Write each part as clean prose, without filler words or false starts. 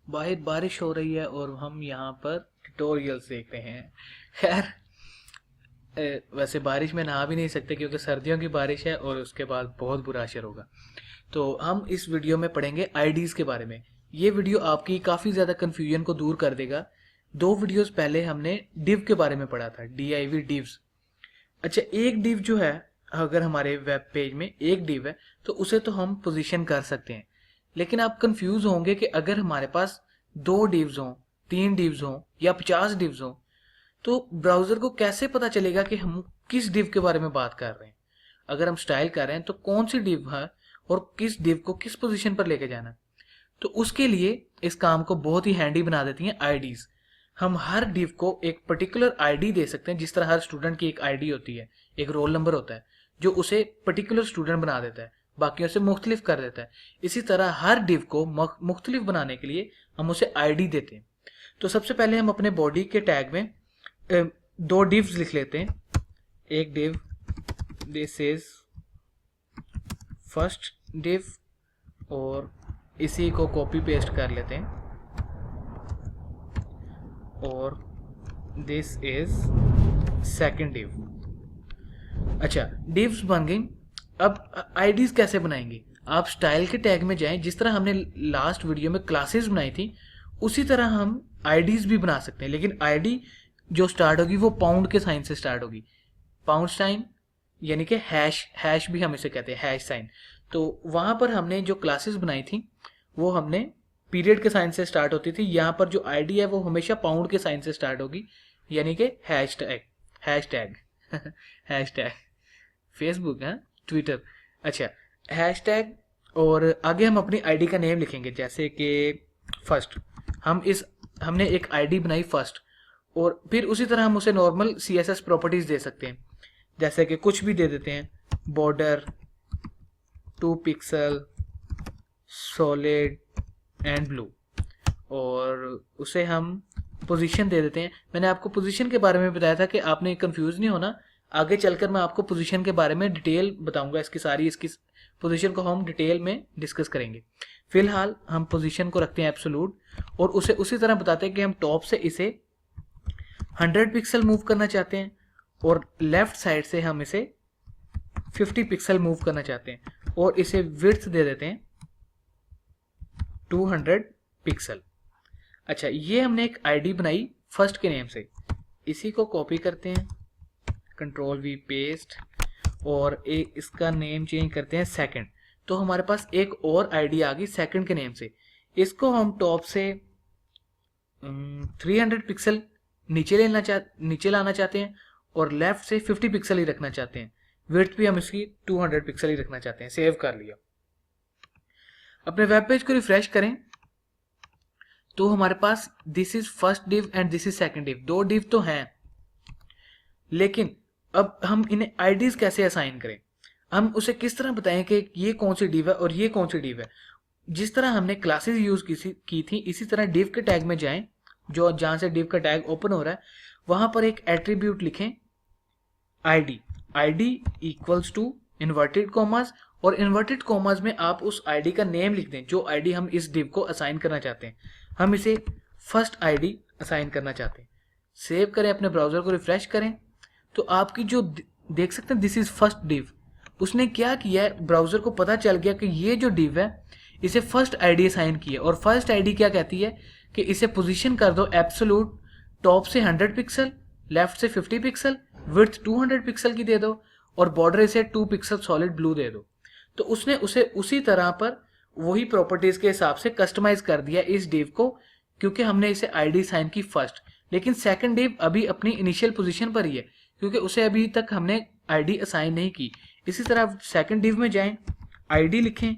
बाहर बारिश हो रही है और हम यहाँ पर ट्यूटोरियल्स देख रहे हैं। खैर, वैसे बारिश में नहा भी नहीं सकते क्योंकि सर्दियों की बारिश है और उसके बाद बहुत बुरा असर होगा। तो हम इस वीडियो में पढ़ेंगे आईडीज़ के बारे में। ये वीडियो आपकी काफ़ी ज़्यादा कन्फ्यूजन को दूर कर देगा। 2 वीडियोस पहले हमने डिव के बारे में पढ़ा था, DIV डिव्स। अच्छा, एक डिव जो है, अगर हमारे वेब पेज में एक डिव है तो उसे तो हम पोजीशन कर सकते हैं, लेकिन आप कंफ्यूज होंगे कि अगर हमारे पास 2 डिव्स हों, 3 डिव्स हों या 50 डिव्स हों तो ब्राउजर को कैसे पता चलेगा कि हम किस डिव के बारे में बात कर रहे हैं। अगर हम स्टाइल कर रहे हैं तो कौन सी डिव है और किस डिव को किस पोजीशन पर लेके जाना। तो उसके लिए इस काम को बहुत ही हैंडी बना देती हैं आईडीज। हम हर डिव को एक पर्टिकुलर आईडी दे सकते हैं, जिस तरह हर स्टूडेंट की एक आईडी होती है, एक रोल नंबर होता है जो उसे पर्टिकुलर स्टूडेंट बना देता है, बाकियों से मुख्तलिफ कर देता है। इसी तरह हर डिव को मुख्तलिफ बनाने के लिए हम उसे आईडी देते हैं। तो सबसे पहले हम अपने बॉडी के टैग में 2 डिव्स लिख लेते हैं। एक div, this is first div, और इसी को कॉपी पेस्ट कर लेते हैं, और दिस इज सेकंड डिव। अच्छा, डिव्स बन गई। अब आईडीज कैसे बनाएंगे? आप स्टाइल के टैग में जाएं, जिस तरह हमने लास्ट वीडियो में क्लासेस बनाई थी उसी तरह हम आईडीज भी बना सकते हैं, लेकिन आईडी जो स्टार्ट होगी वो पाउंड के साइन से स्टार्ट होगी। पाउंड साइन यानी कि हैश भी हम इसे कहते हैं, हैश साइन। तो वहां पर हमने जो क्लासेस बनाई थी वो हमने पीरियड के साइन से स्टार्ट होती थी। यहाँ पर जो आईडी है वो हमेशा पाउंड के साइन से स्टार्ट होगी, यानी कि हैश टैग फेसबुक है, ट्विटर। अच्छा, हैश टैग, और आगे हम अपनी आईडी का नेम लिखेंगे, जैसे कि फर्स्ट। हमने एक आईडी बनाई फर्स्ट, और फिर उसी तरह हम उसे नॉर्मल CSS प्रॉपर्टीज दे सकते हैं, जैसे कि कुछ भी दे देते हैं, border 2 pixel solid and blue, और उसे हम पोजीशन दे देते हैं। मैंने आपको पोजीशन के बारे में बताया था कि आपने कंफ्यूज नहीं होना, आगे चलकर मैं आपको पोजीशन के बारे में डिटेल बताऊंगा। इसकी पोजीशन को हम डिटेल में डिस्कस करेंगे। फिलहाल हम पोजीशन को रखते हैं एब्सोल्यूट, और उसे उसी तरह बताते हैं कि हम टॉप से इसे 100 पिक्सल मूव करना चाहते हैं और लेफ्ट साइड से हम इसे 50 पिक्सल मूव करना चाहते हैं, और इसे विड्थ दे देते हैं 200 पिक्सल। अच्छा, ये हमने एक आईडी बनाई फर्स्ट के नेम से। इसी को कॉपी करते हैं, Ctrl+V पेस्ट, और इसका नेम चेंज करते हैं सेकंड। तो हमारे पास एक और आईडी आ गई सेकंड के नेम से। इसको हम टॉप से 300 पिक्सल नीचे लाना चाहते हैं, और लेफ्ट से 50 पिक्सल ही रखना चाहते हैं। विड्थ भी हम इसकी 200 पिक्सल ही रखना चाहते हैं। सेव कर लिया। अपने वेब पेज को रिफ्रेश करें तो हमारे पास this is first div and this is second div, 2 div तो हैं, लेकिन अब हम इन्हें आईडीज कैसे असाइन करें? हम उसे किस तरह बताएं कि ये कौन सी डिव है और ये कौन सी डिव है? जिस तरह हमने क्लासेस यूज की थी, इसी तरह डिव के टैग में जाएं, जो जहां से डिव का टैग ओपन हो रहा है वहां पर एक एट्रीब्यूट लिखें ID equals to inverted commas, और इन्वर्टेड कॉमास में आप उस आईडी का नेम लिख दें जो आईडी हम इस डिव को असाइन करना चाहते हैं। हम इसे फर्स्ट आईडी असाइन करना चाहते हैं। सेव करें, अपने ब्राउजर को रिफ्रेश करें तो आपकी जो देख सकते हैं दिस इज फर्स्ट डिव, उसने क्या किया है, ब्राउजर को पता चल गया कि ये जो डिव है इसे फर्स्ट आईडी असाइन की है, और फर्स्ट आईडी क्या कहती है कि इसे पोजीशन कर दो एब्सोल्यूट, टॉप से 100 पिक्सल, लेफ्ट से 50 पिक्सल, विड्थ 200 पिक्सल की दे दो, और बॉर्डर इसे 2 पिक्सल सॉलिड ब्लू दे दो। तो उसने उसे उसी तरह पर वही प्रॉपर्टीज के हिसाब से कस्टमाइज कर दिया इस डिव को, क्योंकि हमने इसे आईडी असाइन की फर्स्ट। लेकिन सेकंड डिव अभी अपनी इनिशियल पोजीशन पर ही है, क्योंकि उसे अभी तक हमने आईडी असाइन नहीं की। इसी तरह सेकंड डिव में जाएं, आईडी लिखें,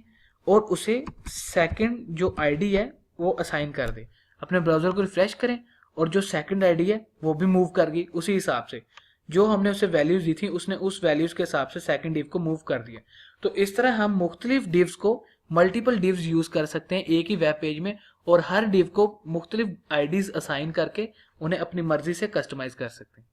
और उसे सेकंड जो आईडी है वो असाइन कर दें। अपने ब्राउजर को रिफ्रेश करें और जो सेकंड आईडी है वो भी मूव कर गई उसी हिसाब से जो हमने उसे वैल्यूज दी थी, उसने उस वैल्यूज के हिसाब से सेकंड डिव को मूव कर दिया। तो इस तरह हम मुख्तलिफ डिव्स को, मल्टीपल डिव्स यूज कर सकते हैं एक ही वेब पेज में, और हर डिव को मुख्तलिफ आईडीज असाइन करके उन्हें अपनी मर्जी से कस्टमाइज कर सकते हैं।